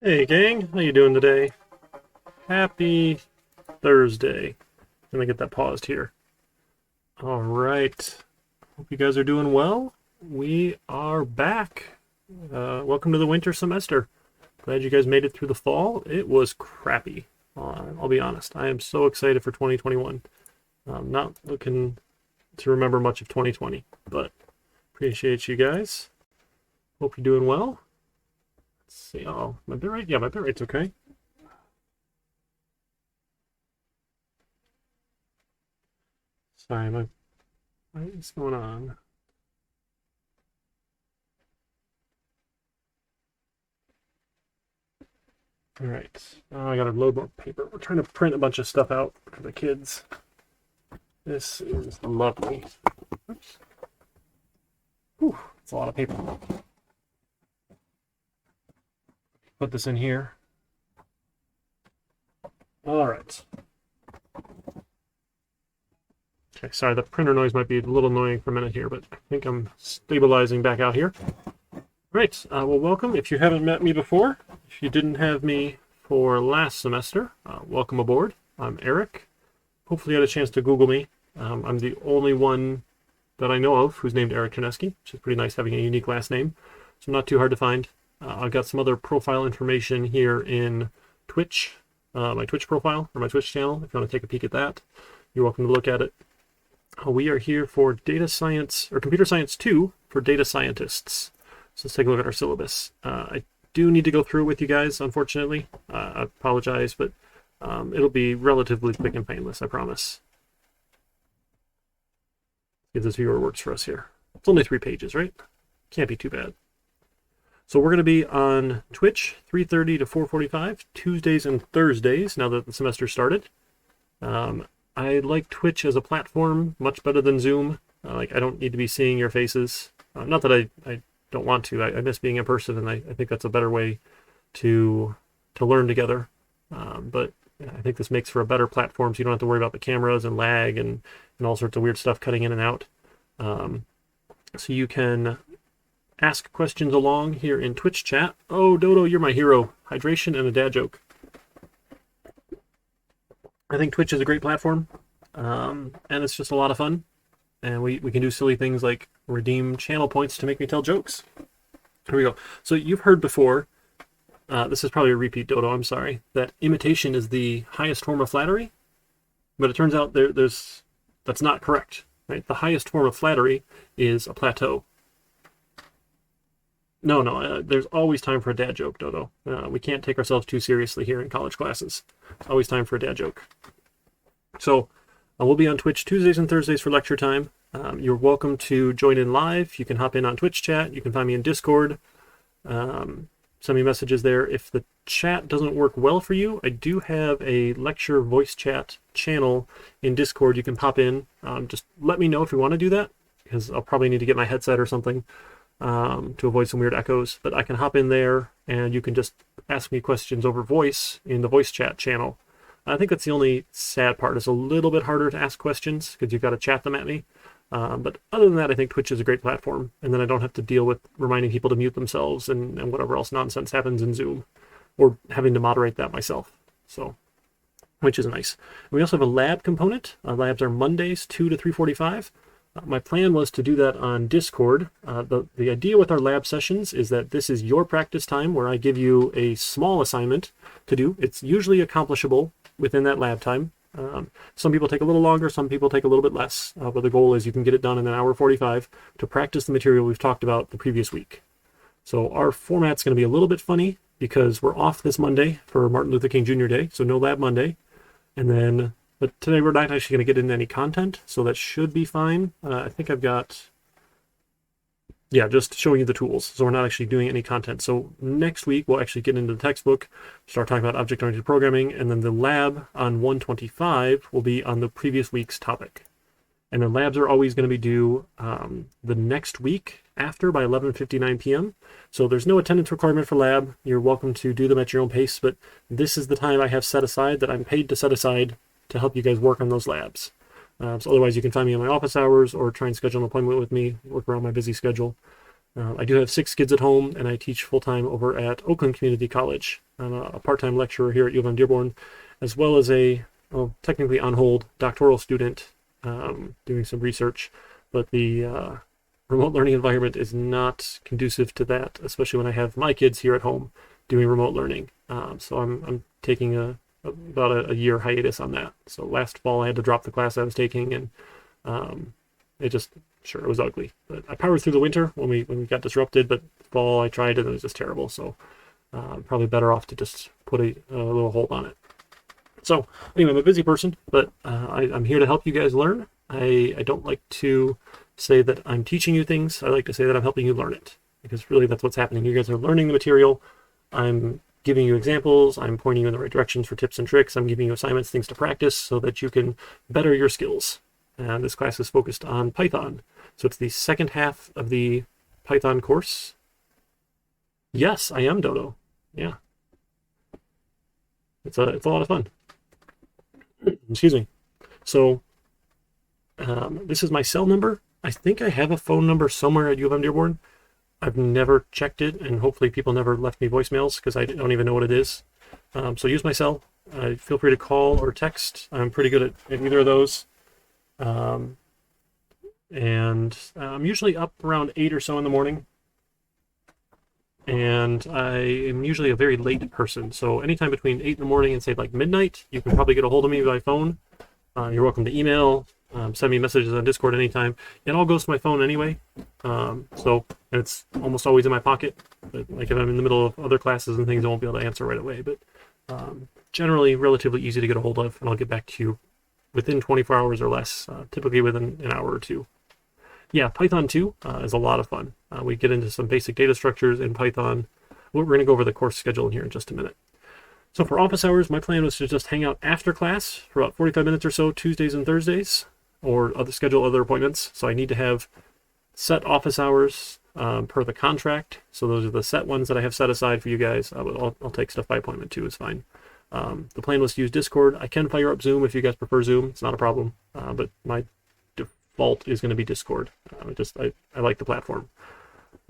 Hey gang, how you doing today? Happy Thursday. Let me get that paused here. All right. Hope you guys are doing well. We are back. Welcome to the winter semester. Glad you guys made it through the fall. It was crappy. I'll be honest. I am so excited for 2021. I'm not looking to remember much of 2020, but appreciate you guys. Hope you're doing well. Let's see. Oh, my bitrate? Yeah, my bitrate's okay. Sorry, what is going on? All right. Oh, I gotta load more paper. We're trying to print a bunch of stuff out for the kids. This is lovely. Oops. Whew, it's a lot of paper. Put this in here. All right. Okay, sorry, the printer noise might be a little annoying for a minute here, but I think I'm stabilizing back out here. Right, well, welcome. If you haven't met me before, if you didn't have me for last semester, welcome aboard. I'm Eric. Hopefully you had a chance to Google me. I'm the only one that I know of who's named Eric Terneski, which is pretty nice having a unique last name. So not too hard to find. I've got some other profile information here in Twitch, my Twitch profile, or my Twitch channel, if you want to take a peek at that. You're welcome to look at it. We are here for data science, or computer science 2 for data scientists. So let's take a look at our syllabus. I do need to go through it with you guys, unfortunately. I apologize, but it'll be relatively quick and painless, I promise. Get this viewer works for us here. It's only 3 pages, right? Can't be too bad. So we're going to be on Twitch, 3:30 to 4:45, Tuesdays and Thursdays, now that the semester started. I like Twitch as a platform much better than Zoom. I don't need to be seeing your faces. Not that I don't want to. I miss being in person, and I think that's a better way to learn together. But I think this makes for a better platform, so you don't have to worry about the cameras and lag and all sorts of weird stuff cutting in and out. So you can ask questions along here in Twitch chat. Oh, Dodo, you're my hero. Hydration and a dad joke. I think Twitch is a great platform, and it's just a lot of fun. And we can do silly things like redeem channel points to make me tell jokes. Here we go. So you've heard before, this is probably a repeat, Dodo, I'm sorry, that imitation is the highest form of flattery. But it turns out that's not correct. Right? The highest form of flattery is a plateau. No, there's always time for a dad joke, Dodo. We can't take ourselves too seriously here in college classes. It's always time for a dad joke. So we'll be on Twitch Tuesdays and Thursdays for lecture time. You're welcome to join in live. You can hop in on Twitch chat. You can find me in Discord. Send me messages there. If the chat doesn't work well for you, I do have a lecture voice chat channel in Discord. You can pop in. Just let me know if you want to do that, because I'll probably need to get my headset or something to avoid some weird echoes. But I can hop in there, and you can just ask me questions over voice in the voice chat channel. I think that's the only sad part. It's a little bit harder to ask questions because you've got to chat them at me. But other than that, I think Twitch is a great platform. And then I don't have to deal with reminding people to mute themselves and whatever else nonsense happens in Zoom, or having to moderate that myself. So, which is nice. We also have a lab component. Labs are Mondays, 2 to 3:45. My plan was to do that on Discord. The idea with our lab sessions is that this is your practice time where I give you a small assignment to do. It's usually accomplishable within that lab time. Some people take a little longer, some people take a little bit less, but the goal is you can get it done in an hour 45 to practice the material we've talked about the previous week. So our format's going to be a little bit funny because we're off this Monday for Martin Luther King Jr. Day, so no lab Monday. But today we're not actually going to get into any content, so that should be fine. I think I've got, just showing you the tools. So we're not actually doing any content. So next week we'll actually get into the textbook, start talking about object-oriented programming, and then the lab on 125 will be on the previous week's topic. And then labs are always going to be due the next week after by 11:59 p.m. So there's no attendance requirement for lab. You're welcome to do them at your own pace, but this is the time I have set aside, that I'm paid to set aside to help you guys work on those labs. So otherwise you can find me in my office hours or try and schedule an appointment with me, work around my busy schedule. I do have 6 kids at home, and I teach full-time over at Oakland Community College. I'm a part-time lecturer here at U of M Dearborn, as well as a, well, technically on hold doctoral student doing some research, but the remote learning environment is not conducive to that, especially when I have my kids here at home doing remote learning. So I'm taking about a year hiatus on that. So last fall I had to drop the class I was taking, and it was ugly. But I powered through the winter when we got disrupted, but fall I tried and it was just terrible. So probably better off to just put a little hold on it. So anyway, I'm a busy person, but I'm here to help you guys learn. I don't like to say that I'm teaching you things. I like to say that I'm helping you learn it, because really that's what's happening. You guys are learning the material. I'm giving you examples. I'm pointing you in the right directions for tips and tricks. I'm giving you assignments, things to practice so that you can better your skills. And this class is focused on Python. So it's the second half of the Python course. Yes, I am Dodo. Yeah. It's a lot of fun. Excuse me. So this is my cell number. I think I have a phone number somewhere at U of M Dearborn. I've never checked it, and hopefully people never left me voicemails because I don't even know what it is. So use my cell. Feel free to call or text. I'm pretty good at either of those. And I'm usually up around 8 or so in the morning. And I am usually a very late person. So anytime between 8 in the morning and say like midnight, you can probably get a hold of me by phone. You're welcome to email, send me messages on Discord anytime. It all goes to my phone anyway. So it's almost always in my pocket. But like if I'm in the middle of other classes and things, I won't be able to answer right away. But generally relatively easy to get a hold of, and I'll get back to you within 24 hours or less, typically within an hour or two. Yeah, Python 2 is a lot of fun. We get into some basic data structures in Python. We're going to go over the course schedule in here in just a minute. So for office hours, my plan was to just hang out after class for about 45 minutes or so, Tuesdays and Thursdays, or schedule other appointments. So I need to have set office hours per the contract. So those are the set ones that I have set aside for you guys. I'll take stuff by appointment too, is fine. The plan was to use Discord. I can fire up Zoom if you guys prefer Zoom. It's not a problem, but my default is going to be Discord. I like the platform.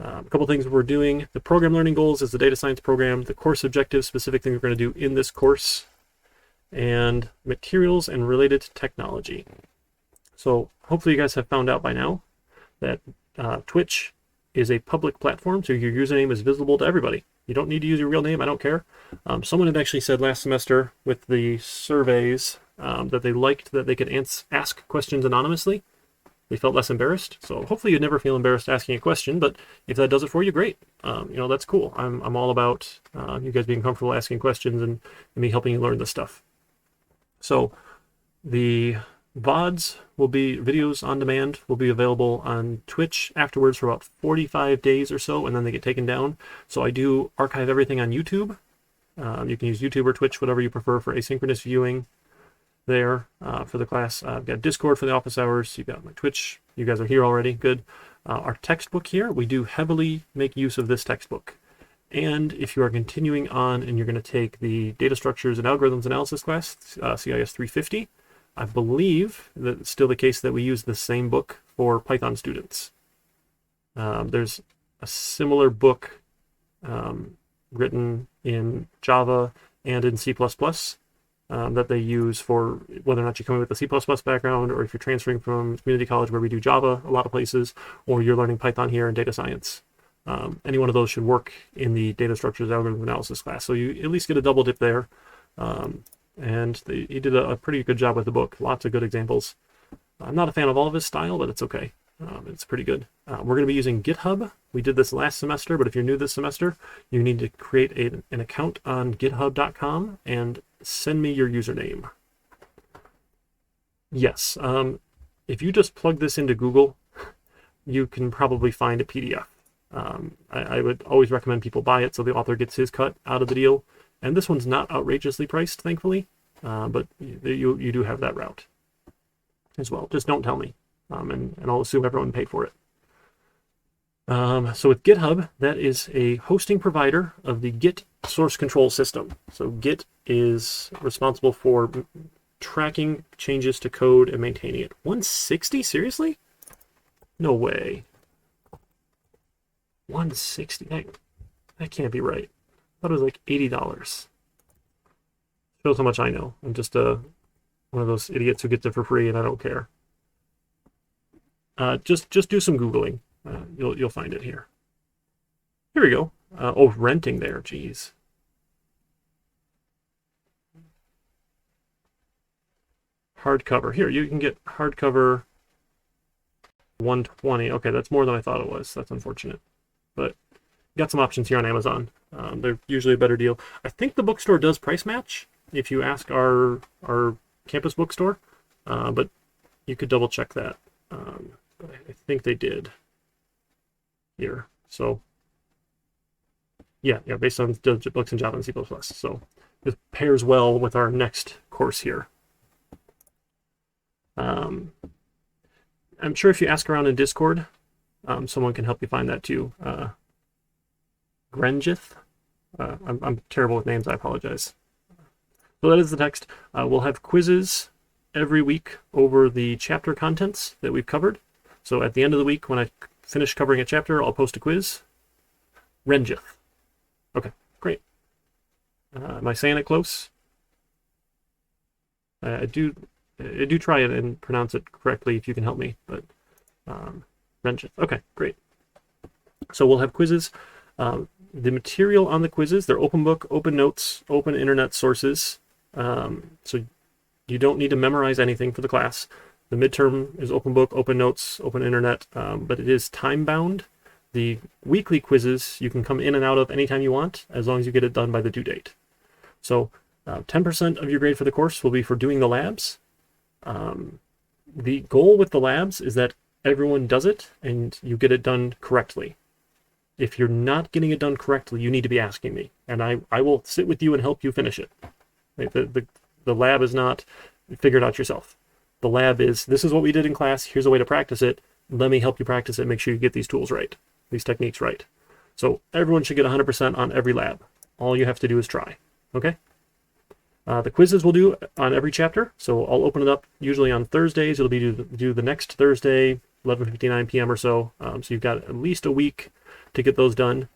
A couple things we're doing. The program learning goals is the data science program. The course objectives, specific things we're going to do in this course, and materials and related technology. So hopefully you guys have found out by now that Twitch is a public platform, so your username is visible to everybody. You don't need to use your real name. I don't care. Someone had actually said last semester with the surveys that they liked that they could ask questions anonymously. They felt less embarrassed. So hopefully you'd never feel embarrassed asking a question, but if that does it for you, great. That's cool. I'm all about you guys being comfortable asking questions and me helping you learn this stuff. So the VODs will be, videos on demand, will be available on Twitch afterwards for about 45 days or so, and then they get taken down. So I do archive everything on YouTube. You can use YouTube or Twitch, whatever you prefer, for asynchronous viewing there for the class. I've got Discord for the office hours. You've got my Twitch. You guys are here already. Good. Our textbook here, we do heavily make use of this textbook. And if you are continuing on and you're going to take the Data Structures and Algorithms Analysis class, CIS 350, I believe that it's still the case that we use the same book for Python students. There's a similar book written in Java and in C++ that they use for whether or not you're coming with a C++ background, or if you're transferring from community college where we do Java a lot of places, or you're learning Python here in data science. Any one of those should work in the Data Structures Algorithm Analysis class. So you at least get a double dip there. And he did a pretty good job with the book. Lots of good examples. I'm not a fan of all of his style, but it's okay. It's pretty good. We're going to be using GitHub. We did this last semester, but if you're new this semester, you need to create an account on github.com and send me your username. Yes, if you just plug this into Google, you can probably find a PDF. I would always recommend people buy it so the author gets his cut out of the deal. And this one's not outrageously priced, thankfully, but you do have that route as well. Just don't tell me, and I'll assume everyone paid for it. So with GitHub, that is a hosting provider of the Git source control system. So Git is responsible for tracking changes to code and maintaining it. 160? Seriously? No way. $160. That can't be right. I thought it was like $80. Shows how much I know. I'm just one of those idiots who gets it for free and I don't care. Just do some Googling. You'll find it here. Here we go. Oh, renting there. Jeez. Hardcover. Here, you can get hardcover 120. Okay, that's more than I thought it was. That's unfortunate. But got some options here on Amazon. They're usually a better deal. I think the bookstore does price match if you ask our campus bookstore, but you could double check that. But I think they did here. So yeah, based on the books in Java and C++. So this pairs well with our next course here. I'm sure if you ask around in Discord, someone can help you find that too. Grengith. I'm terrible with names, I apologize. So that is the text. We'll have quizzes every week over the chapter contents that we've covered. So at the end of the week, when I finish covering a chapter, I'll post a quiz. Grengith. Okay, great. Am I saying it close? I do try it and pronounce it correctly if you can help me, but Grengith. Okay, great. So we'll have quizzes. The material on the quizzes, they're open book, open notes, open internet sources. So you don't need to memorize anything for the class. The midterm is open book, open notes, open internet, but it is time bound. The weekly quizzes you can come in and out of anytime you want, as long as you get it done by the due date. So 10% of your grade for the course will be for doing the labs. The goal with the labs is that everyone does it and you get it done correctly. If you're not getting it done correctly, you need to be asking me, and I will sit with you and help you finish it. Right? The lab is not figure it out yourself. The lab is, this is what we did in class, here's a way to practice it, let me help you practice it, make sure you get these tools right, these techniques right. So everyone should get 100% on every lab. All you have to do is try, okay? The quizzes we'll do on every chapter, so I'll open it up usually on Thursdays. It'll be due the next Thursday, 11:59 p.m. or so. So you've got at least a week to get those done.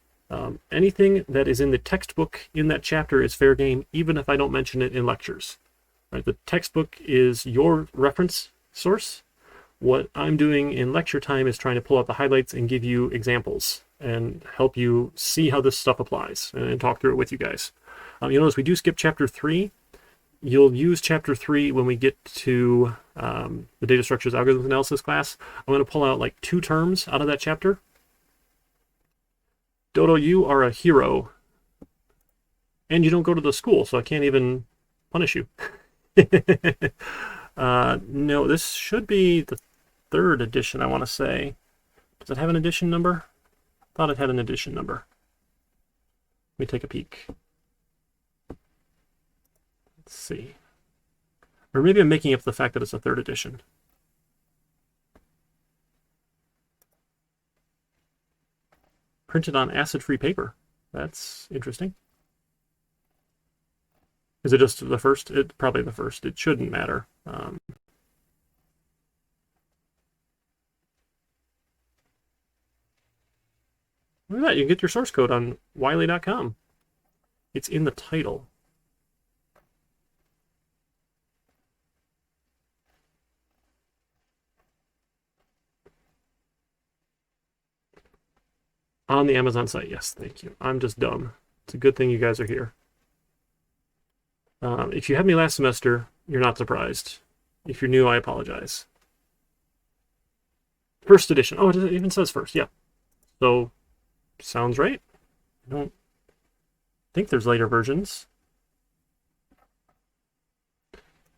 Anything that is in the textbook in that chapter is fair game, even if I don't mention it in lectures. Right? The textbook is your reference source. What I'm doing in lecture time is trying to pull out the highlights and give you examples and help you see how this stuff applies and talk through it with you guys. You'll notice we do skip chapter 3. You'll use chapter 3 when we get to the data structures algorithms analysis class. I'm going to pull out like 2 terms out of that chapter. Dodo, you are a hero. And you don't go to the school, so I can't even punish you. No, this should be the 3rd edition, I want to say. Does it have an edition number? I thought it had an edition number. Let me take a peek. Let's see. Or maybe I'm making up the fact that it's a 3rd edition. Printed on acid-free paper. That's interesting. Is it just the first? Probably the first. It shouldn't matter. Look at that. You can get your source code on wiley.com. It's in the title. On the Amazon site, yes, thank you. I'm just dumb. It's a good thing you guys are here. If you had me last semester, you're not surprised. If you're new, I apologize. 1st edition. Oh, it even says 1st, yeah. So, sounds right. I don't think there's later versions.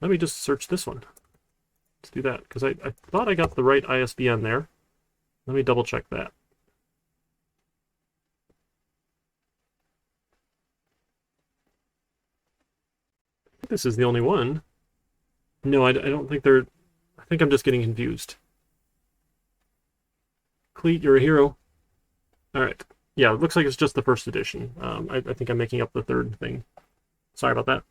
Let me just search this one. Let's do that, because I thought I got the right ISBN there. Let me double check that. This is the only one. No, I don't think they're... I think I'm just getting confused. Cleat, you're a hero. All right. Yeah, it looks like it's just the 1st edition. I think I'm making up the 3rd thing. Sorry about that.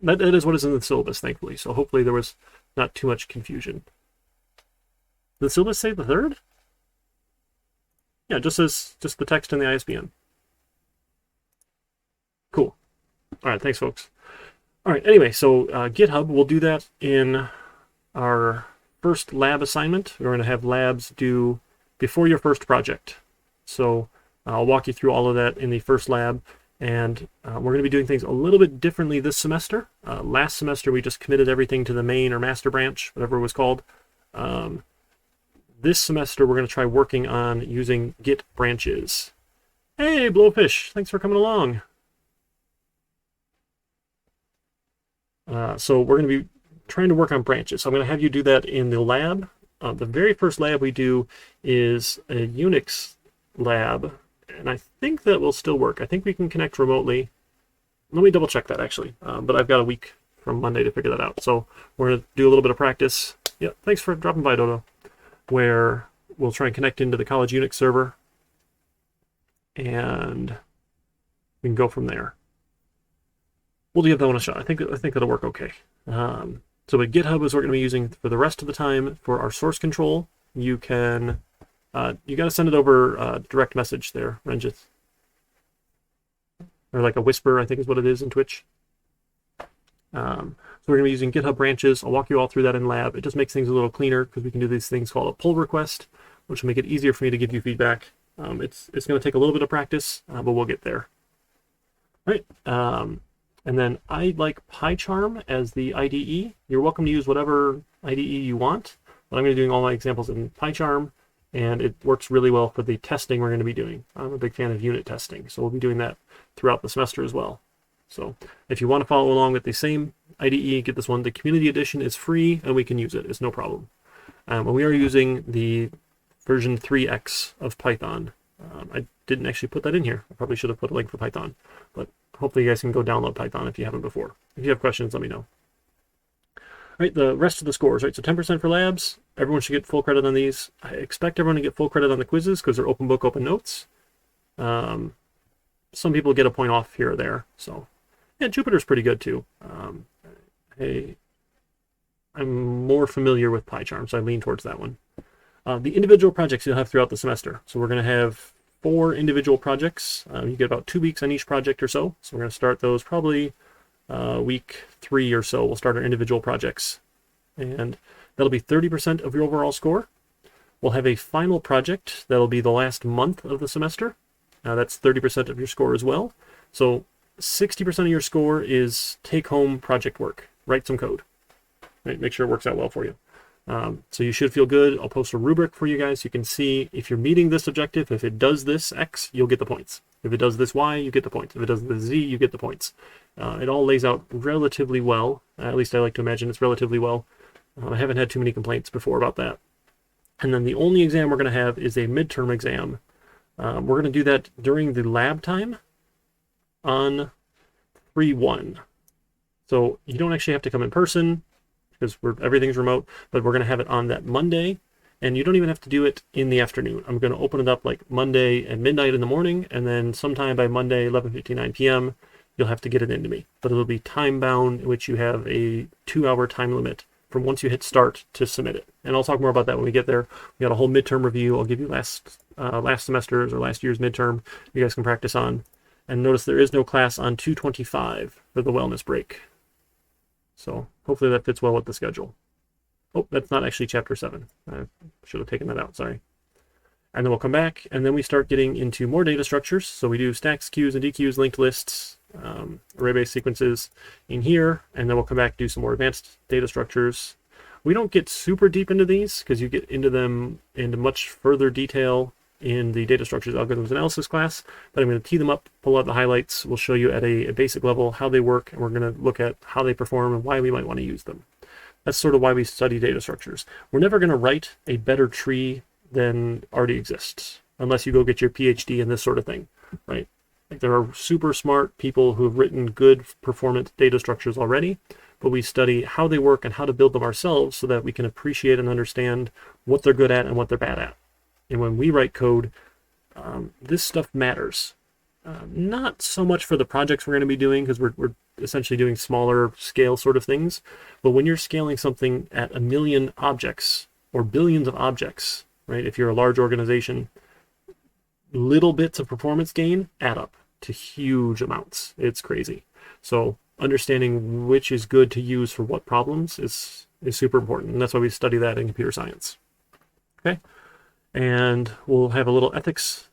That is what is in the syllabus, thankfully. So hopefully there was not too much confusion. Did the syllabus say the 3rd? Yeah, just the text and the ISBN. Cool. All right, thanks, folks. All right, anyway, so GitHub, we'll do that in our first lab assignment. We're going to have labs due before your first project. So I'll walk you through all of that in the first lab, and we're going to be doing things a little bit differently this semester. Last semester, we just committed everything to the main or master branch, whatever it was called. This semester, we're going to try working on using Git branches. Hey, Blowfish, thanks for coming along. So we're going to be trying to work on branches. So I'm going to have you do that in the lab. The very first lab we do is a Unix lab, and I think that will still work. I think we can connect remotely. Let me double check that actually, but I've got a week from Monday to figure that out. So we're going to do a little bit of practice. Yeah, thanks for dropping by, Dodo. Where we'll try and connect into the college Unix server, and we can go from there. We'll give that one a shot. I think that'll work okay. So with GitHub is what we're going to be using for the rest of the time for our source control. You can, you got to send it over direct message there, Renjith. Or like a whisper, I think is what it is in Twitch. So we're going to be using GitHub branches. I'll walk you all through that in lab. It just makes things a little cleaner because we can do these things called a pull request, which will make it easier for me to give you feedback. It's going to take a little bit of practice, but we'll get there. All right. And then I like PyCharm as the IDE. You're welcome to use whatever IDE you want, but I'm going to be doing all my examples in PyCharm, and it works really well for the testing we're going to be doing. I'm a big fan of unit testing, so we'll be doing that throughout the semester as well. So if you want to follow along with the same IDE, get this one. The community edition is free, and we can use it. It's no problem. And we are using the version 3x of Python. I didn't actually put that in here. I probably should have put a link for Python, but hopefully you guys can go download Python if you haven't before. If you have questions, let me know. All right, the rest of the scores, right? So 10% for labs. Everyone should get full credit on these. I expect everyone to get full credit on the quizzes because they're open book, open notes. Some people get a point off here or there. So yeah, Jupyter's pretty good too. Hey, I'm more familiar with PyCharm, so I lean towards that one. The individual projects you'll have throughout the semester. So we're going to have 4 individual projects. You get about 2 weeks on each project or so. So we're going to start those probably week 3 or so. We'll start our individual projects. And that'll be 30% of your overall score. We'll have a final project that'll be the last month of the semester. That's 30% of your score as well. So 60% of your score is take-home project work. Write some code. Right? Make sure it works out well for you. So you should feel good. I'll post a rubric for you guys. You can see if you're meeting this objective. If it does this X, you'll get the points. If it does this Y, you get the points. If it does this Z, you get the points. It all lays out relatively well. At least I like to imagine it's relatively well. I haven't had too many complaints before about that. And then the only exam we're going to have is a midterm exam. We're going to do that during the lab time on 3/1. So you don't actually have to come in person, because everything's remote, but we're going to have it on that Monday, and you don't even have to do it in the afternoon. I'm going to open it up like Monday at midnight in the morning, and then sometime by Monday, 11:59 p.m., you'll have to get it into me. But it'll be time-bound, in which you have a 2-hour time limit from once you hit start to submit it. And I'll talk more about that when we get there. We got a whole midterm review. I'll give you last semester's or last year's midterm you guys can practice on. And notice there is no class on 2/25 for the wellness break. So hopefully that fits well with the schedule. Oh, that's not actually chapter 7. I should have taken that out, sorry. And then we'll come back, and then we start getting into more data structures. So we do stacks, queues, and dequeues, linked lists, array-based sequences in here, and then we'll come back, do some more advanced data structures. We don't get super deep into these because you get into them into much further detail in the data structures algorithms analysis class, but I'm going to tee them up, pull out the highlights. We'll show you at a basic level how they work, and we're going to look at how they perform and why we might want to use them. That's sort of why we study data structures. We're never going to write a better tree than already exists, unless you go get your PhD in this sort of thing, right? Like there are super smart people who have written good performant data structures already, but we study how they work and how to build them ourselves so that we can appreciate and understand what they're good at and what they're bad at. And when we write code, this stuff matters. Not so much for the projects we're going to be doing, because we're essentially doing smaller scale sort of things. But when you're scaling something at 1 million objects or billions of objects, right? If you're a large organization, little bits of performance gain add up to huge amounts. It's crazy. So understanding which is good to use for what problems is super important. And that's why we study that in computer science. Okay. And we'll have a little ethics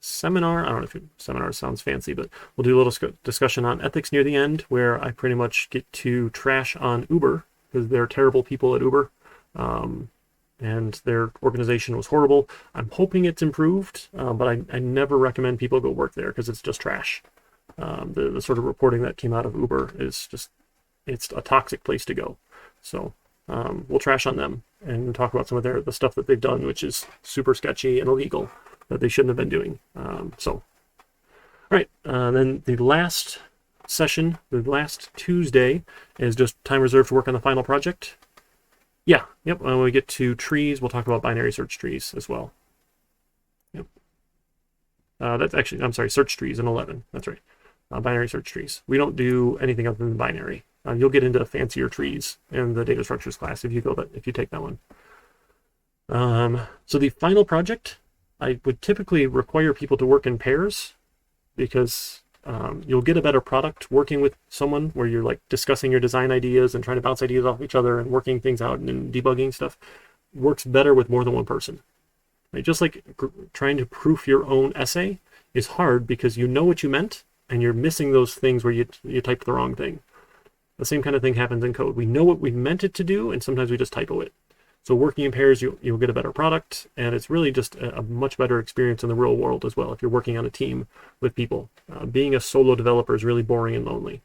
seminar. I don't know if seminar sounds fancy, but we'll do a little discussion on ethics near the end, where I pretty much get to trash on Uber because they're terrible people at Uber. And their organization was horrible. I'm hoping it's improved, but I never recommend people go work there because it's just trash. The sort of reporting that came out of Uber is just, it's a toxic place to go. So we'll trash on them and talk about some of the stuff that they've done, which is super sketchy and illegal, that they shouldn't have been doing. All right, then the last session, the last Tuesday, is just time reserved to work on the final project. Yeah, yep, when we get to trees, we'll talk about binary search trees as well. Yep. That's actually, I'm sorry, search trees in 11, that's right. Binary search trees. We don't do anything other than binary. You'll get into fancier trees in the data structures class if you take that one. So the final project, I would typically require people to work in pairs because you'll get a better product working with someone where you're like discussing your design ideas and trying to bounce ideas off each other and working things out and debugging stuff. Works better with more than one person. Right? Just like trying to proof your own essay is hard because you know what you meant and you're missing those things where you typed the wrong thing. The same kind of thing happens in code. We know what we meant it to do, and sometimes we just typo it. So working in pairs, you'll get a better product, and it's really just a much better experience in the real world as well if you're working on a team with people. Being a solo developer is really boring and lonely.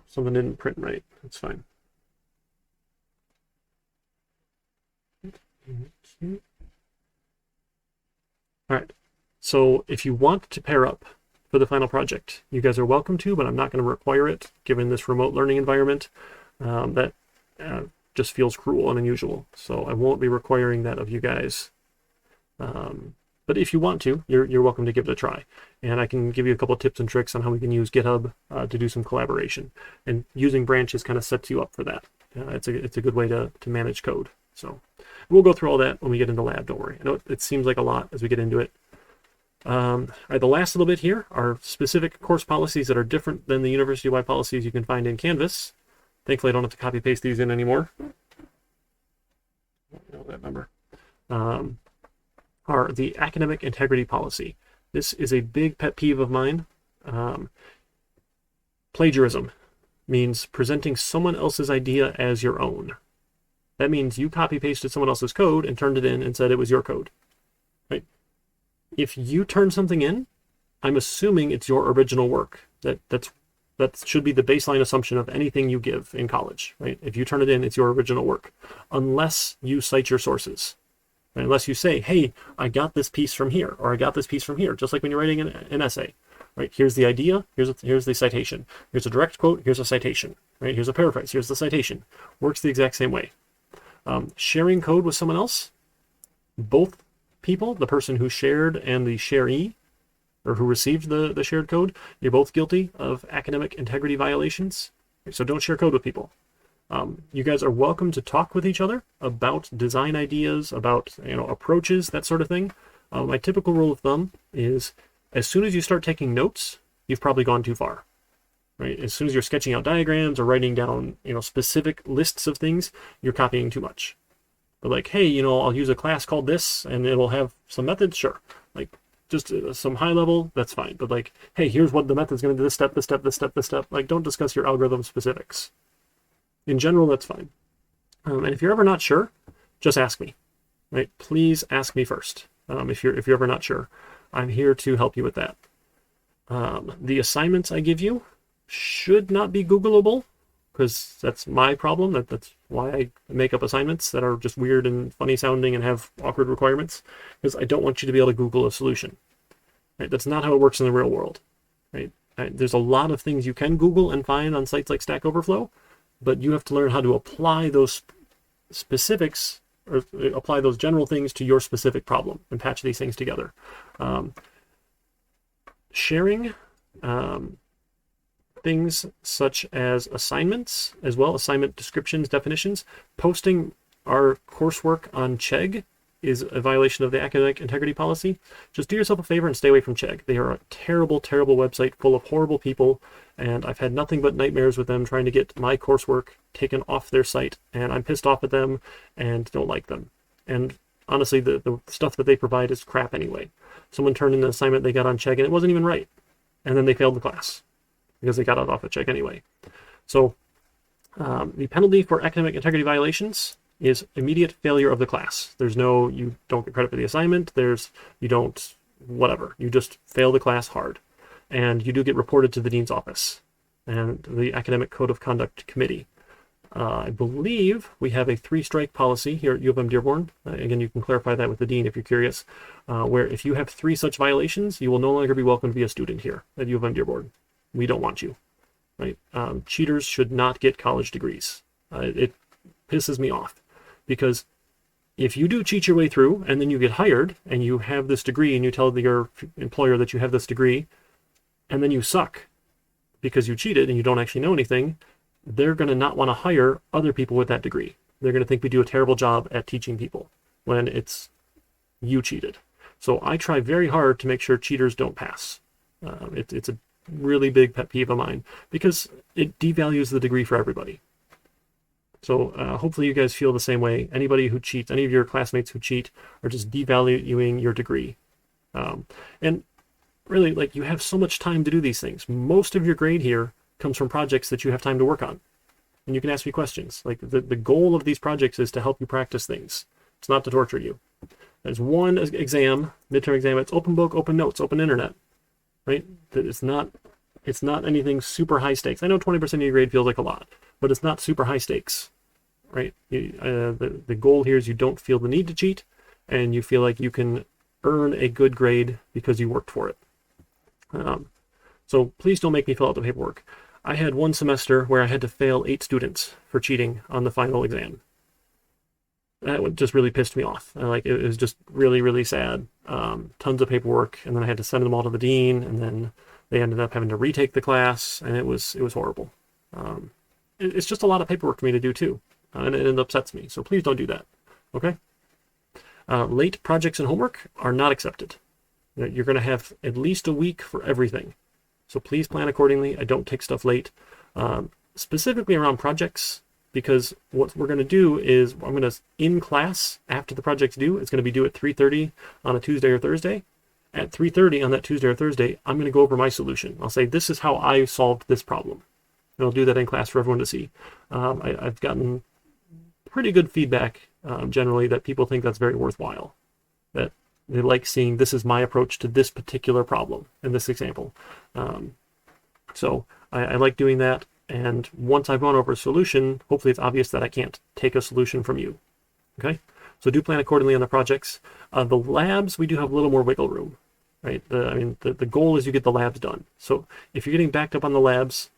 Something didn't print right. That's fine. All right. So if you want to pair up for the final project, you guys are welcome to, but I'm not going to require it given this remote learning environment. That just feels cruel and unusual. So I won't be requiring that of you guys. But if you want to, you're welcome to give it a try. And I can give you a couple of tips and tricks on how we can use GitHub to do some collaboration. And using branches kind of sets you up for that. It's a good way to manage code. So we'll go through all that when we get into lab, don't worry. I know it seems like a lot as we get into it. All right, the last little bit here are specific course policies that are different than the university-wide policies you can find in Canvas. Thankfully, I don't have to copy-paste these in anymore. I don't know that number. Are the academic integrity policy. This is a big pet peeve of mine. Plagiarism means presenting someone else's idea as your own. That means you copy-pasted someone else's code and turned it in and said it was your code. Right? If you turn something in, I'm assuming it's your original work. That should be the baseline assumption of anything you give in college, right? If you turn it in, it's your original work, unless you cite your sources. Right? Unless you say, hey, I got this piece from here, or I got this piece from here, just like when you're writing an essay. Right? Here's the idea, here's the citation. Here's a direct quote, here's a citation. Right? Here's a paraphrase, here's the citation. Works the exact same way. Sharing code with someone else, both people, the person who shared and the sharee, or who received the shared code, you're both guilty of academic integrity violations. So don't share code with people. You guys are welcome to talk with each other about design ideas, about approaches, that sort of thing. My typical rule of thumb is as soon as you start taking notes, you've probably gone too far. Right? As soon as you're sketching out diagrams or writing down specific lists of things, you're copying too much. But like, hey, I'll use a class called this and it'll have some methods, sure. Like just some high level, that's fine. But like, hey, here's what the method's going to do, this step, this step, this step, this step. Like, don't discuss your algorithm specifics. In general, that's fine. And if you're ever not sure, just ask me. Right? Please ask me first. If you're ever not sure, I'm here to help you with that. The assignments I give you should not be Googleable, because that's my problem. That's why I make up assignments that are just weird and funny sounding and have awkward requirements, because I don't want you to be able to Google a solution. Right? That's not how it works in the real world. Right? There's a lot of things you can Google and find on sites like Stack Overflow, but you have to learn how to apply those specifics or apply those general things to your specific problem and patch these things together. Sharing, things such as assignments, as well, assignment descriptions, definitions. Posting our coursework on Chegg is a violation of the academic integrity policy. Just do yourself a favor and stay away from Chegg. They are a terrible, terrible website full of horrible people, and I've had nothing but nightmares with them trying to get my coursework taken off their site, and I'm pissed off at them and don't like them. And honestly, the stuff that they provide is crap anyway. Someone turned in an assignment they got on Chegg and it wasn't even right, and then they failed the class because they got it off of Chegg anyway. So the penalty for academic integrity violations is immediate failure of the class. There's no, you don't get credit for the assignment, you don't, whatever. You just fail the class hard. And you do get reported to the dean's office and the Academic Code of Conduct Committee. I believe we have a 3-strike policy here at U of M Dearborn. Again, you can clarify that with the dean if you're curious, where if you have 3 such violations, you will no longer be welcome to be a student here at U of M Dearborn. We don't want you, right? Cheaters should not get college degrees. It pisses me off. Because if you do cheat your way through and then you get hired and you have this degree and you tell your employer that you have this degree and then you suck because you cheated and you don't actually know anything, they're going to not want to hire other people with that degree. They're going to think we do a terrible job at teaching people when it's you cheated. So I try very hard to make sure cheaters don't pass. It's a really big pet peeve of mine because it devalues the degree for everybody. So hopefully you guys feel the same way. Anybody who cheats, any of your classmates who cheat, are just devaluing your degree. And really, like, you have so much time to do these things. Most of your grade here comes from projects that you have time to work on. And you can ask me questions. Like, the goal of these projects is to help you practice things. It's not to torture you. There's one exam, midterm exam. It's open book, open notes, open internet, right? It's not anything super high stakes. I know 20% of your grade feels like a lot, but it's not super high stakes, right? The goal here is you don't feel the need to cheat, and you feel like you can earn a good grade because you worked for it. So please don't make me fill out the paperwork. I had one semester where I had to fail 8 students for cheating on the final exam. That just really pissed me off. It was just really, really sad. Tons of paperwork, and then I had to send them all to the dean, and then they ended up having to retake the class, and it was horrible. It's just a lot of paperwork for me to do too, and it upsets me. So please don't do that. Okay. Late projects and homework are not accepted. You're going to have at least a week for everything. So please plan accordingly. I don't take stuff late, specifically around projects, because what we're going to do is I'm going to, in class, after the project's due, it's going to be due at 3:30 on a Tuesday or Thursday. At 3:30 on that Tuesday or Thursday, I'm going to go over my solution. I'll say, this is how I solved this problem. And I'll do that in class for everyone to see. I've gotten pretty good feedback, generally, that people think that's very worthwhile. That they like seeing this is my approach to this particular problem in this example. So I like doing that. And once I've gone over a solution, hopefully it's obvious that I can't take a solution from you. Okay? So do plan accordingly on the projects. The labs, we do have a little more wiggle room, right? The goal is you get the labs done. So if you're getting backed up on the labs,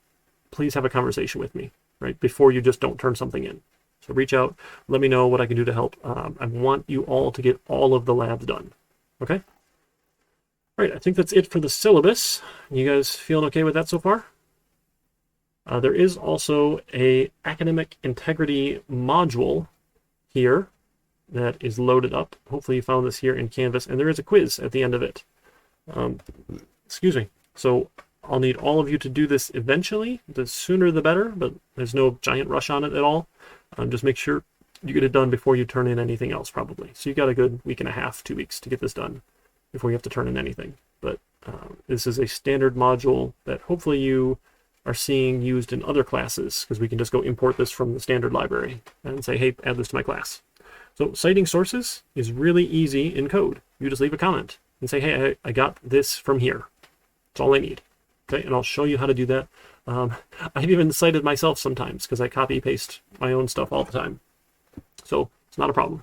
please have a conversation with me, right? Before you just don't turn something in. So reach out, let me know what I can do to help. I want you all to get all of the labs done. Okay? All right, I think that's it for the syllabus. You guys feeling okay with that so far? There is also a academic integrity module here that is loaded up. Hopefully you found this here in Canvas, and there is a quiz at the end of it. Excuse me. So I'll need all of you to do this eventually. The sooner the better, but there's no giant rush on it at all. Just make sure you get it done before you turn in anything else, probably. So you got a good week and a half, 2 weeks to get this done before you have to turn in anything. But this is a standard module that hopefully you are seeing used in other classes, because we can just go import this from the standard library and say, hey, add this to my class. So citing sources is really easy in code. You just leave a comment and say, hey, I got this from here. That's all I need. Okay, and I'll show you how to do that. I've even cited myself sometimes because I copy paste my own stuff all the time. So it's not a problem.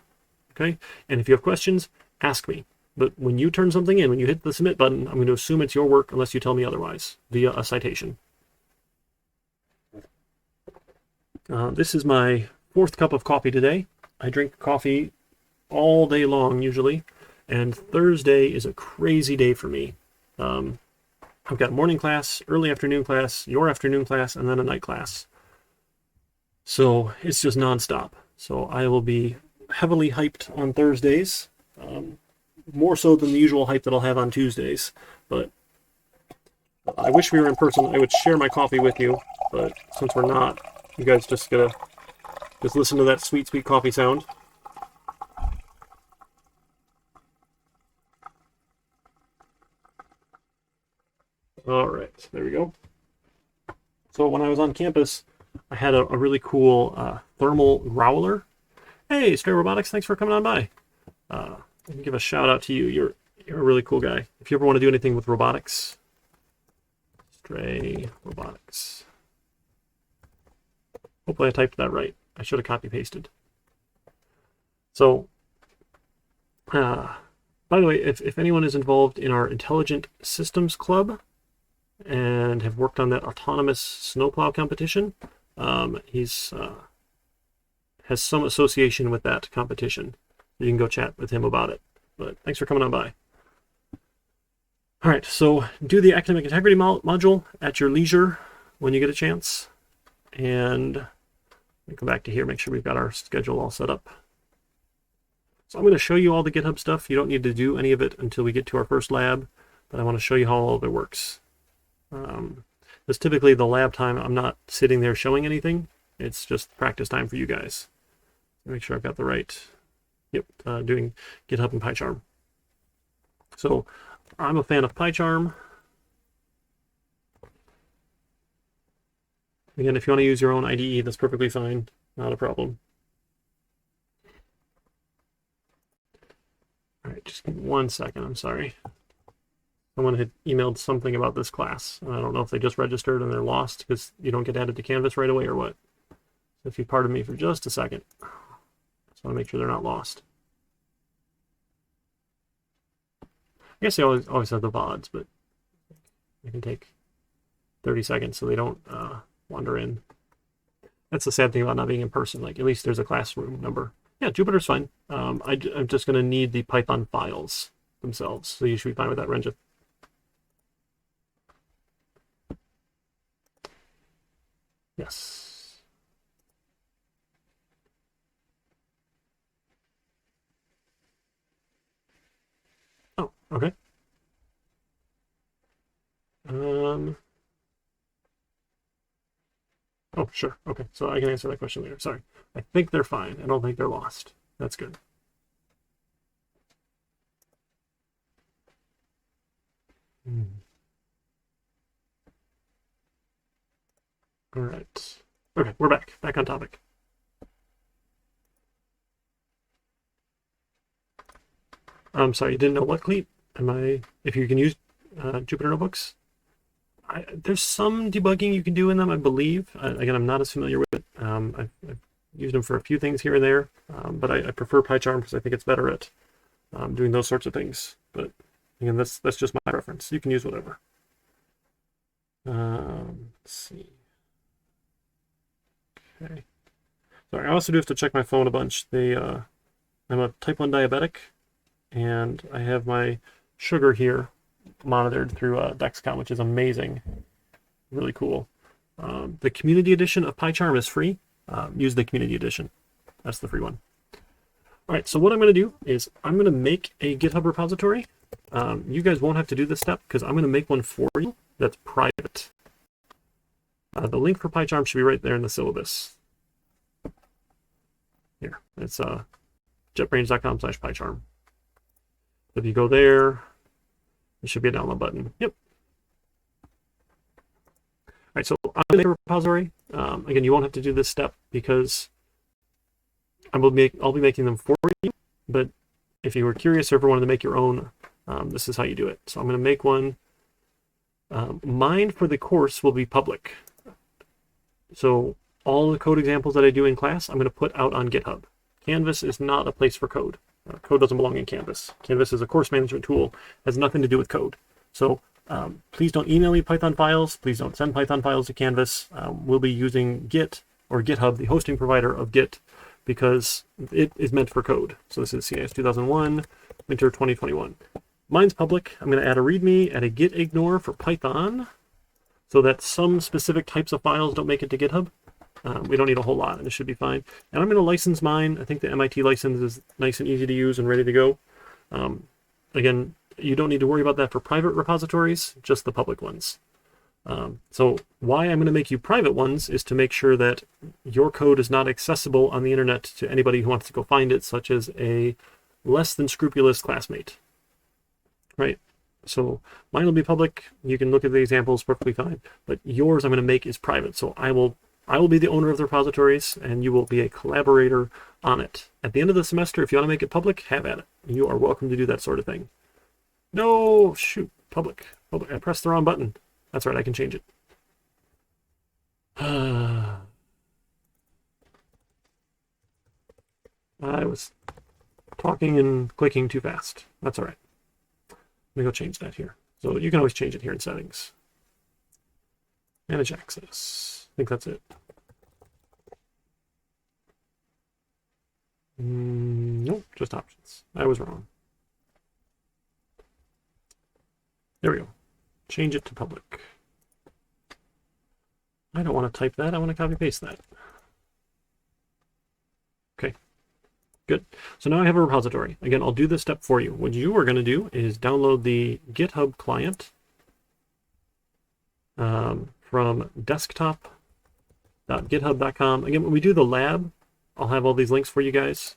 Okay, and if you have questions, ask me. But when you turn something in, when you hit the submit button, I'm going to assume it's your work unless you tell me otherwise via a citation. This is my 4th cup of coffee today. I drink coffee all day long usually, and Thursday is a crazy day for me. I've got a morning class, early afternoon class, your afternoon class, and then a night class. So it's just nonstop. So I will be heavily hyped on Thursdays, more so than the usual hype that I'll have on Tuesdays. But I wish we were in person. I would share my coffee with you, but since we're not, you guys just gotta listen to that sweet, sweet coffee sound. All right, there we go. So when I was on campus, I had a really cool thermal growler. Hey, Stray Robotics, thanks for coming on by. Let me give a shout out to you. You're a really cool guy. If you ever want to do anything with robotics, Stray Robotics. Hopefully I typed that right. I should have copy pasted. So, by the way, if anyone is involved in our Intelligent Systems Club and have worked on that autonomous snowplow competition, he's has some association with that competition. You can go chat with him about it. But thanks for coming on by. All right, so do the academic integrity module at your leisure when you get a chance. And let me come back to here, make sure we've got our schedule all set up. So I'm going to show you all the GitHub stuff. You don't need to do any of it until we get to our first lab, but I want to show you how all of it works. It's typically the lab time. I'm not sitting there showing anything. It's just practice time for you guys. Make sure I've got the right, doing GitHub and PyCharm. So I'm a fan of PyCharm. Again, if you want to use your own IDE, that's perfectly fine. Not a problem. All right, just give me 1 second. I'm sorry. Someone had emailed something about this class. I don't know if they just registered and they're lost because you don't get added to Canvas right away or what. So if you pardon me for just a second, I just want to make sure they're not lost. I guess they always have the VODs, but it can take 30 seconds so they don't wander in. That's the sad thing about not being in person. Like, at least there's a classroom number. Yeah, Jupyter's fine. I'm just going to need the Python files themselves, so you should be fine with that, Renja. Yes. Oh, okay. Oh, sure. Okay, so I can answer that question later. Sorry. I think they're fine. I don't think they're lost. That's good. All right. Okay, we're back. Back on topic. I'm sorry, you didn't know what, Cleat? If you can use Jupyter Notebooks? There's some debugging you can do in them, I believe. Again, I'm not as familiar with it. I've used them for a few things here and there, but I prefer PyCharm because I think it's better at doing those sorts of things. But again, that's just my preference. You can use whatever. Let's see. Okay. Sorry, I also do have to check my phone a bunch. I'm a type 1 diabetic, and I have my sugar here monitored through Dexcom, which is amazing. Really cool. The community edition of PyCharm is free. Use the community edition. That's the free one. All right, so what I'm going to do is I'm going to make a GitHub repository. You guys won't have to do this step because I'm going to make one for you that's private. The link for PyCharm should be right there in the syllabus. Here, it's jetbrains.com/PyCharm. If you go there, there should be a download button. Yep. All right, so I'm going to make a repository. Again, you won't have to do this step because I'll be making them for you. But if you were curious or ever wanted to make your own, this is how you do it. So I'm going to make one. Mine for the course will be public. So all the code examples that I do in class, I'm going to put out on GitHub. Canvas is not a place for code. Code doesn't belong in Canvas. Canvas is a course management tool. It has nothing to do with code. So please don't email me Python files. Please don't send Python files to Canvas. We'll be using Git or GitHub, the hosting provider of Git, because it is meant for code. So this is CIS 2001, winter 2021. mine's public. I'm going to add a README, add a git ignore for Python, so that some specific types of files don't make it to GitHub. We don't need a whole lot, and it should be fine. And I'm going to license mine. I think the MIT license is nice and easy to use and ready to go. Again, you don't need to worry about that for private repositories, just the public ones. So why I'm going to make you private ones is to make sure that your code is not accessible on the internet to anybody who wants to go find it, such as a less than scrupulous classmate. Right? So mine will be public. You can look at the examples perfectly fine, but yours I'm going to make is private. So I will be the owner of the repositories, and you will be a collaborator on it. At the end of the semester, if you want to make it public, have at it. You are welcome to do that sort of thing. No, shoot, public. I pressed the wrong button. That's right, I can change it. I was talking and clicking too fast. That's all right. Let me go change that here. So you can always change it here in settings. Manage access. I think that's it. Nope, just options. I was wrong. There we go. Change it to public. I don't want to type that. I want to copy paste that. Okay, good. So now I have a repository. Again, I'll do this step for you. What you are going to do is download the GitHub client from desktop.github.com. Again, when we do the lab, I'll have all these links for you guys.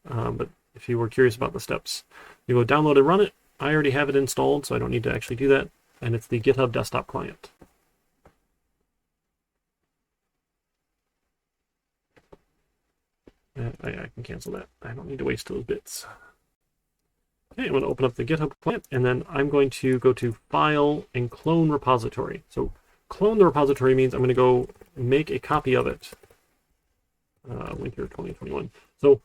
But if you were curious about the steps, you go download and run it. I already have it installed, so I don't need to actually do that. And it's the GitHub desktop client. I can cancel that. I don't need to waste those bits. Okay, I'm going to open up the GitHub client, and then I'm going to go to File and Clone Repository. So clone the repository means I'm going to go make a copy of it. Winter 2021. So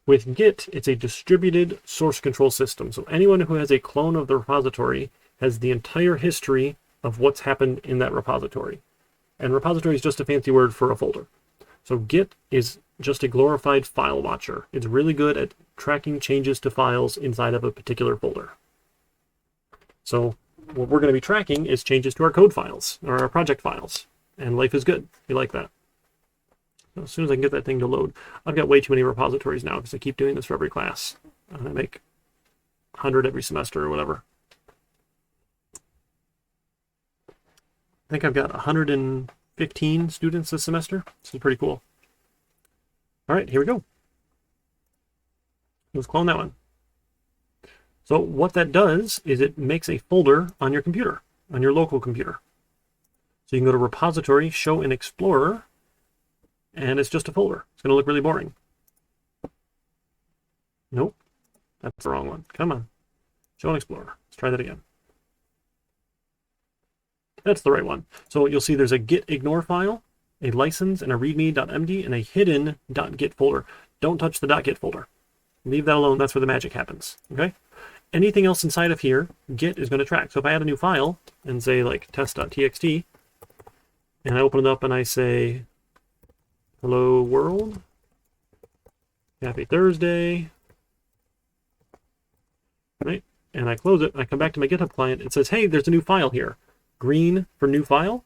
with Git, it's a distributed source control system. So anyone who has a clone of the repository has the entire history of what's happened in that repository. And repository is just a fancy word for a folder. So Git is just a glorified file watcher. It's really good at tracking changes to files inside of a particular folder. So what we're going to be tracking is changes to our code files, or our project files. And life is good. We like that. So as soon as I can get that thing to load, I've got way too many repositories now because I keep doing this for every class. I make 100 every semester or whatever. I think I've got 115 students this semester. This is pretty cool. All right, here we go. Let's clone that one. So what that does is it makes a folder on your computer, on your local computer. So you can go to Repository, Show in Explorer, and it's just a folder. It's going to look really boring. Nope, that's the wrong one. Come on. Show in Explorer. Let's try that again. That's the right one. So you'll see there's a git ignore file, a license, and a readme.md, and a hidden .git folder. Don't touch the .git folder. Leave that alone. That's where the magic happens. Okay? Anything else inside of here, Git is going to track. So if I add a new file and say like test.txt, and I open it up and I say, hello world, happy Thursday, right? And I close it, and I come back to my GitHub client, it says, hey, there's a new file here. Green for new file.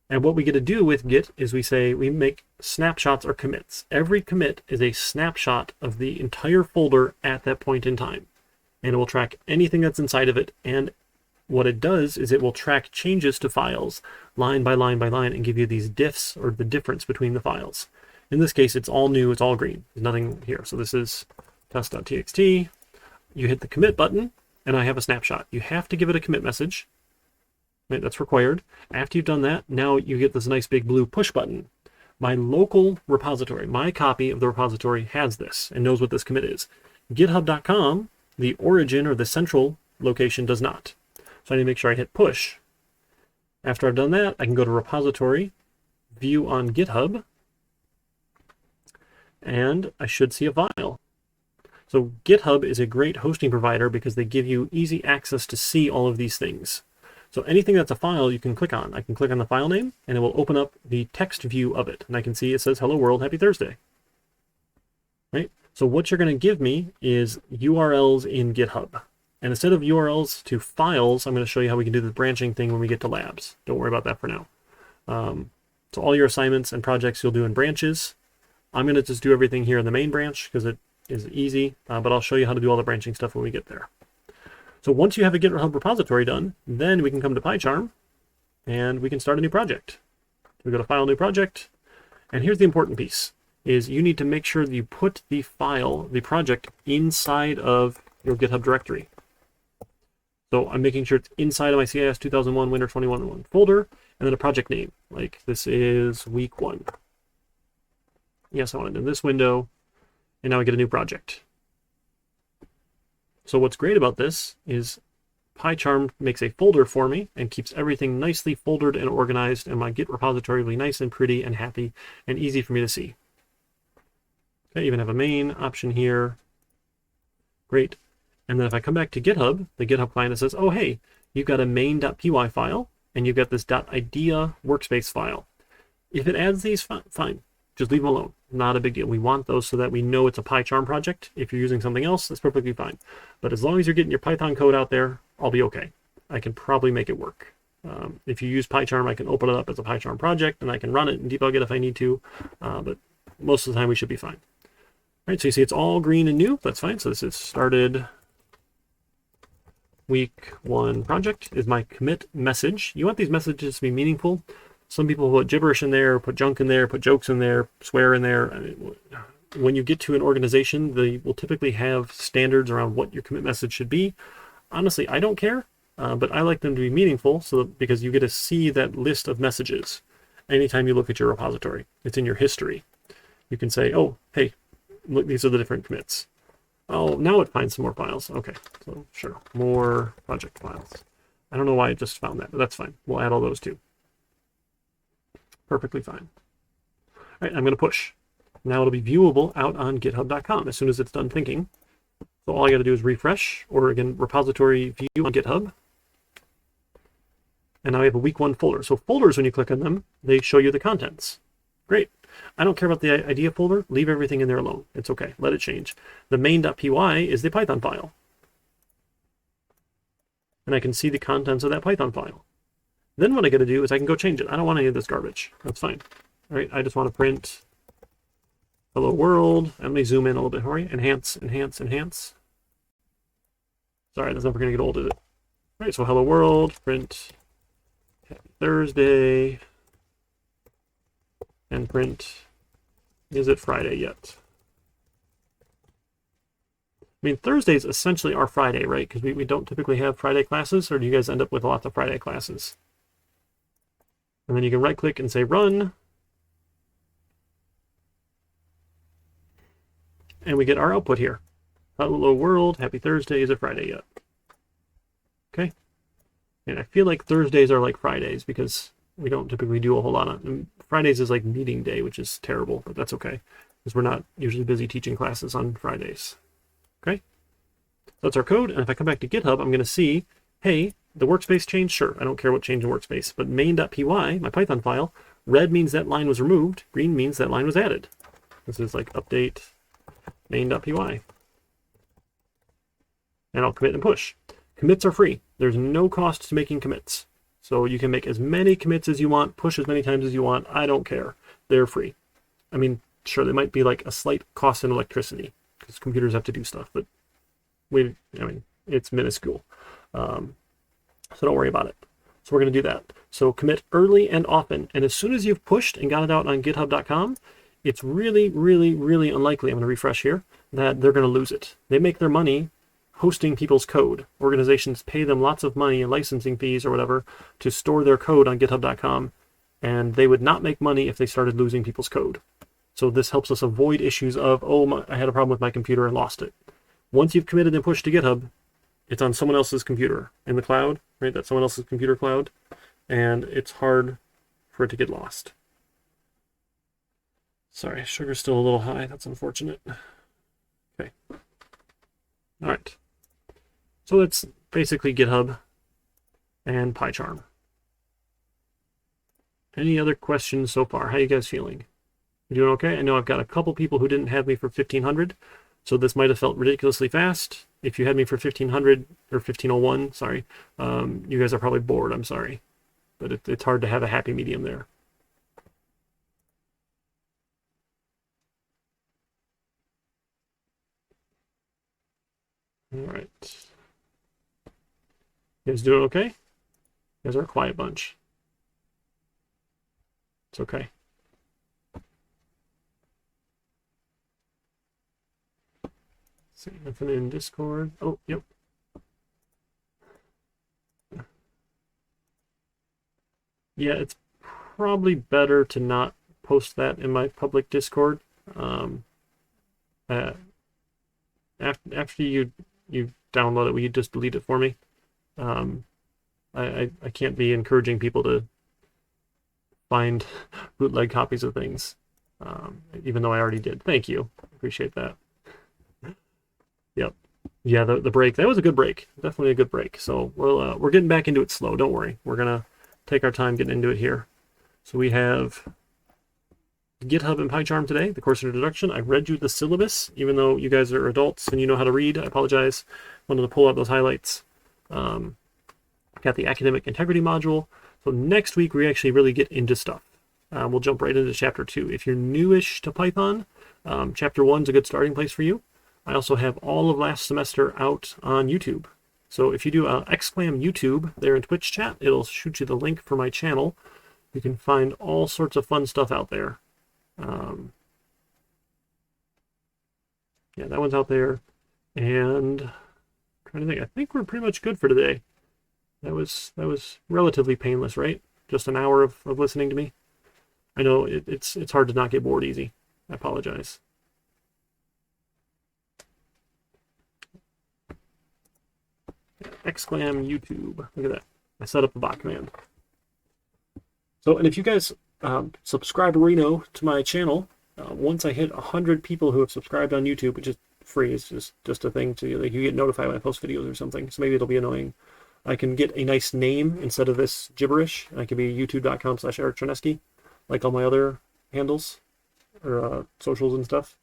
And what we get to do with Git is we say we make snapshots or commits. Every commit is a snapshot of the entire folder at that point in time. And it will track anything that's inside of it. And what it does is it will track changes to files line by line by line and give you these diffs, or the difference between the files. In this case, it's all new, it's all green. There's nothing here. So this is test.txt. You hit the commit button, and I have a snapshot. You have to give it a commit message. Right, that's required. After you've done that, now you get this nice big blue push button. My local repository, my copy of the repository has this and knows what this commit is. GitHub.com, the origin or the central location, does not. So I need to make sure I hit push. After I've done that, I can go to repository, view on GitHub, and I should see a file. So GitHub is a great hosting provider because they give you easy access to see all of these things. So anything that's a file you can click on. I can click on the file name and it will open up the text view of it. And I can see it says, hello world, happy Thursday. Right? So what you're going to give me is URLs in GitHub. And instead of URLs to files, I'm going to show you how we can do the branching thing when we get to labs. Don't worry about that for now. So all your assignments and projects you'll do in branches. I'm going to just do everything here in the main branch because it is easy, but I'll show you how to do all the branching stuff when we get there. So once you have a GitHub repository done, then we can come to PyCharm and we can start a new project. We go to File, New Project, and here's the important piece, is you need to make sure that you put the file, the project, inside of your GitHub directory. So I'm making sure it's inside of my CIS 2001 Winter 21 folder, and then a project name, like this is week 1. Yes, I want it in this window, and now I get a new project. So what's great about this is PyCharm makes a folder for me and keeps everything nicely foldered and organized, and my Git repository will be nice and pretty and happy and easy for me to see. I even have a main option here. Great. And then if I come back to GitHub, the GitHub client, it says, oh, hey, you've got a main.py file, and you've got this .idea workspace file. If it adds these, fine. Just leave them alone. Not a big deal. We want those so that we know it's a PyCharm project. If you're using something else, that's perfectly fine. But as long as you're getting your Python code out there, I'll be okay. I can probably make it work. If you use PyCharm, I can open it up as a PyCharm project, and I can run it and debug it if I need to. But most of the time, we should be fine. All right, so you see it's all green and new. That's fine. So this is started week 1 project is my commit message. You want these messages to be meaningful. Some people put gibberish in there, put junk in there, put jokes in there, swear in there. I mean, when you get to an organization, they will typically have standards around what your commit message should be. Honestly, I don't care, but I like them to be meaningful because you get to see that list of messages anytime you look at your repository. It's in your history. You can say, oh, hey, look, these are the different commits. Oh, now it finds some more files. Okay, so sure, more project files. I don't know why it just found that, but that's fine. We'll add all those too. Perfectly fine. All right, I'm going to push. Now it'll be viewable out on github.com as soon as it's done thinking. So all I got to do is refresh, or again, repository view on GitHub. And now we have a week 1 folder. So folders, when you click on them, they show you the contents. Great. I don't care about the idea folder. Leave everything in there alone. It's okay. Let it change. The main.py is the Python file. And I can see the contents of that Python file. Then what I got to do is I can go change it. I don't want any of this garbage. That's fine. All right, I just want to print hello world. Let me zoom in a little bit for you. Enhance, enhance, enhance. Sorry, that's never going to get old, is it? All right, so hello world, print happy Thursday, and print, is it Friday yet? I mean, Thursdays essentially are Friday, right? Because we don't typically have Friday classes, or do you guys end up with lots of Friday classes? And then you can right click and say run. And we get our output here. Hello world, happy Thursday, is it Friday yet? Okay. And I feel like Thursdays are like Fridays because we don't typically do a whole lot on Fridays is like meeting day, which is terrible, but that's okay. Because we're not usually busy teaching classes on Fridays. Okay. So that's our code. And if I come back to GitHub, I'm going to see, hey, the workspace changed? Sure, I don't care what changed in workspace. But main.py, my Python file, red means that line was removed, green means that line was added. This is like update main.py. And I'll commit and push. Commits are free. There's no cost to making commits. So you can make as many commits as you want, push as many times as you want. I don't care. They're free. I mean, sure, there might be like a slight cost in electricity because computers have to do stuff, but it's minuscule. So don't worry about it. So we're going to do that. So commit early and often. And as soon as you've pushed and got it out on github.com, it's really, really, really unlikely, I'm going to refresh here, that they're going to lose it. They make their money hosting people's code. Organizations pay them lots of money in licensing fees or whatever to store their code on github.com, and they would not make money if they started losing people's code. So this helps us avoid issues of, I had a problem with my computer and lost it. Once you've committed and pushed to GitHub, it's on someone else's computer in the cloud, right? That's someone else's computer cloud, and it's hard for it to get lost. Sorry, sugar's still a little high. That's unfortunate. Okay. All right. So that's basically GitHub and PyCharm. Any other questions so far? How are you guys feeling? You doing okay? I know I've got a couple people who didn't have me for 1500, so this might have felt ridiculously fast. if you had me for 1500 or 1501, sorry, you guys are probably bored. I'm sorry, but it's hard to have a happy medium there. All right. You guys doing okay? You guys are a quiet bunch. It's okay. See, nothing in Discord. Oh, yep. Yeah, it's probably better to not post that in my public Discord. After you download it, will you just delete it for me? I can't be encouraging people to find bootleg copies of things, even though I already did. Thank you. Appreciate that. Yep. Yeah, the break. That was a good break. Definitely a good break. So we're getting back into it slow. Don't worry. We're gonna take our time getting into it here. So we have GitHub and PyCharm today, the course introduction. I read you the syllabus, even though you guys are adults and you know how to read. I apologize. Wanted to pull out those highlights. Got the academic integrity module. So next week we actually really get into stuff. We'll jump right into chapter 2. If you're newish to Python, chapter 1 is a good starting place for you. I also have all of last semester out on YouTube. So if you do exclam YouTube there in Twitch chat, it'll shoot you the link for my channel. You can find all sorts of fun stuff out there. Yeah, that one's out there. And I'm trying to think, I think we're pretty much good for today. That was relatively painless, right? Just an hour of listening to me. I know it's hard to not get bored easy. I apologize. Exclam YouTube. Look at that. I set up the bot command. So, and if you guys subscribe-rino to my channel, once I hit 100 people who have subscribed on YouTube, which is free, it's just a thing to, like, you get notified when I post videos or something, so maybe it'll be annoying. I can get a nice name instead of this gibberish. I can be youtube.com/Eric Chernesky, like all my other handles or socials and stuff.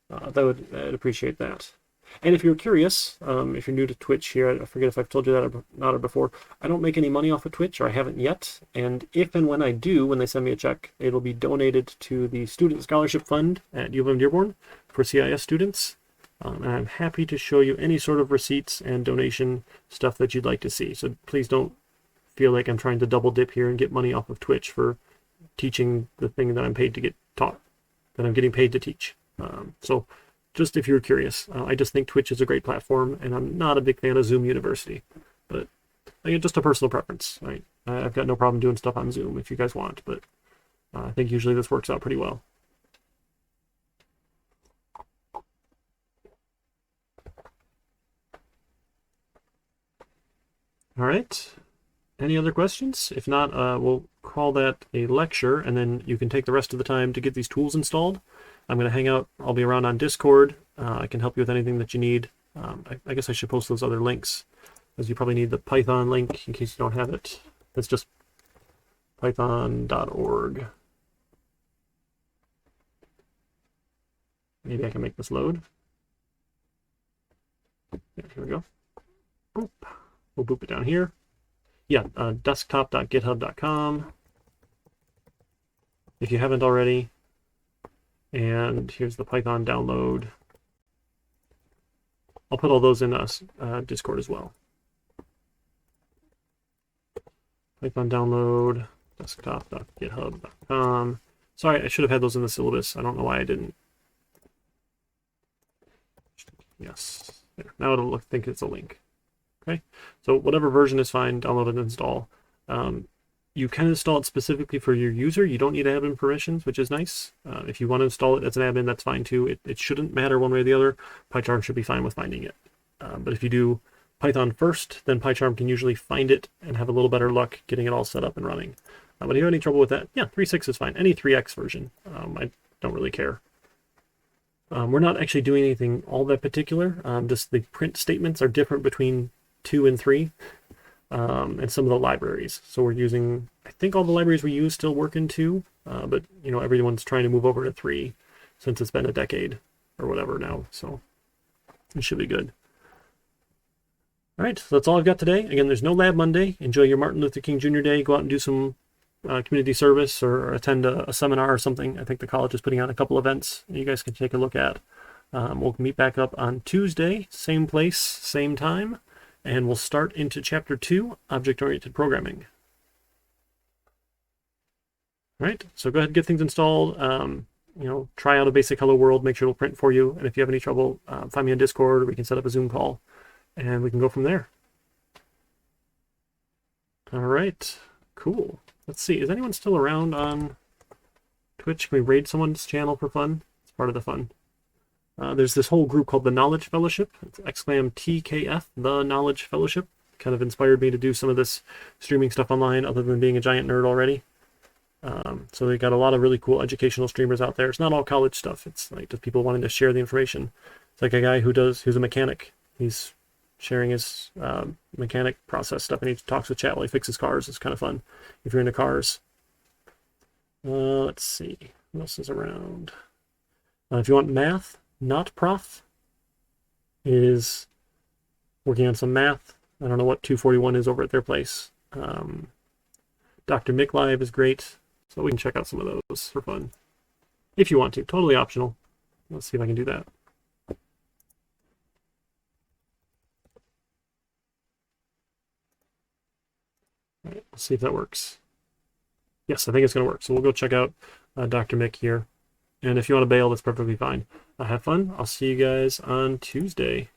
I'd appreciate that. And if you're curious, if you're new to Twitch here, I forget if I've told you that or not before, I don't make any money off of Twitch, or I haven't yet. And if and when I do, when they send me a check, it'll be donated to the Student Scholarship Fund at U of M Dearborn for CIS students. And I'm happy to show you any sort of receipts and donation stuff that you'd like to see. So please don't feel like I'm trying to double dip here and get money off of Twitch for teaching the thing that I'm paid to get taught, that I'm getting paid to teach. So just if you're curious, I just think Twitch is a great platform, and I'm not a big fan of Zoom University. But again, just a personal preference, right? I've got no problem doing stuff on Zoom if you guys want, but I think usually this works out pretty well. All right. Any other questions? If not, we'll call that a lecture, and then you can take the rest of the time to get these tools installed. I'm going to hang out. I'll be around on Discord. I can help you with anything that you need. I guess I should post those other links, because you probably need the Python link in case you don't have it. It's just python.org. Maybe I can make this load. Yeah, here we go. Boop. We'll boop it down here. Yeah, desktop.github.com if you haven't already. And here's the Python download. I'll put all those in Discord as well. Python download, desktop.github.com. Sorry, I should have had those in the syllabus. I don't know why I didn't. Yes, there. Now it'll think it's a link. Okay, so whatever version is fine, download and install. You can install it specifically for your user. You don't need admin permissions, which is nice. If you want to install it as an admin, that's fine too. It shouldn't matter one way or the other. PyCharm should be fine with finding it. But if you do Python first, then PyCharm can usually find it and have a little better luck getting it all set up and running. But if you have any trouble with that, yeah, 3.6 is fine. Any 3x version, I don't really care. We're not actually doing anything all that particular. Just the print statements are different between 2 and 3, and some of the libraries. So we're using, I think all the libraries we use still work in 2, but you know, everyone's trying to move over to 3 since it's been a decade or whatever now. So it should be good. All right, so that's all I've got today. Again, there's no lab Monday. Enjoy your Martin Luther King Jr. Day. Go out and do some community service or attend a seminar or something. I think the college is putting on a couple events you guys can take a look at. We'll meet back up on Tuesday, same place, same time, and we'll start into Chapter 2, Object-Oriented Programming. All right, so go ahead and get things installed. Try out a basic Hello World, make sure it'll print for you. And if you have any trouble, find me on Discord, or we can set up a Zoom call, and we can go from there. All right, cool. Let's see, is anyone still around on Twitch? Can we raid someone's channel for fun? It's part of the fun. There's this whole group called the Knowledge Fellowship. It's !TKF, the Knowledge Fellowship. Kind of inspired me to do some of this streaming stuff online, other than being a giant nerd already. So they got a lot of really cool educational streamers out there. It's not all college stuff. It's like just people wanting to share the information. It's like a guy who's a mechanic. He's sharing his mechanic process stuff, and he talks with chat while he fixes cars. It's kind of fun if you're into cars. Let's see, what else is around? If you want math, Not Prof is working on some math. I don't know what 241 is over at their place. Dr. Mick Live is great, so we can check out some of those for fun. If you want to, totally optional. Let's see if I can do that. All right, let's see if that works. Yes, I think it's going to work. So we'll go check out Dr. Mick here. And if you want to bail, that's perfectly fine. Have fun. I'll see you guys on Tuesday.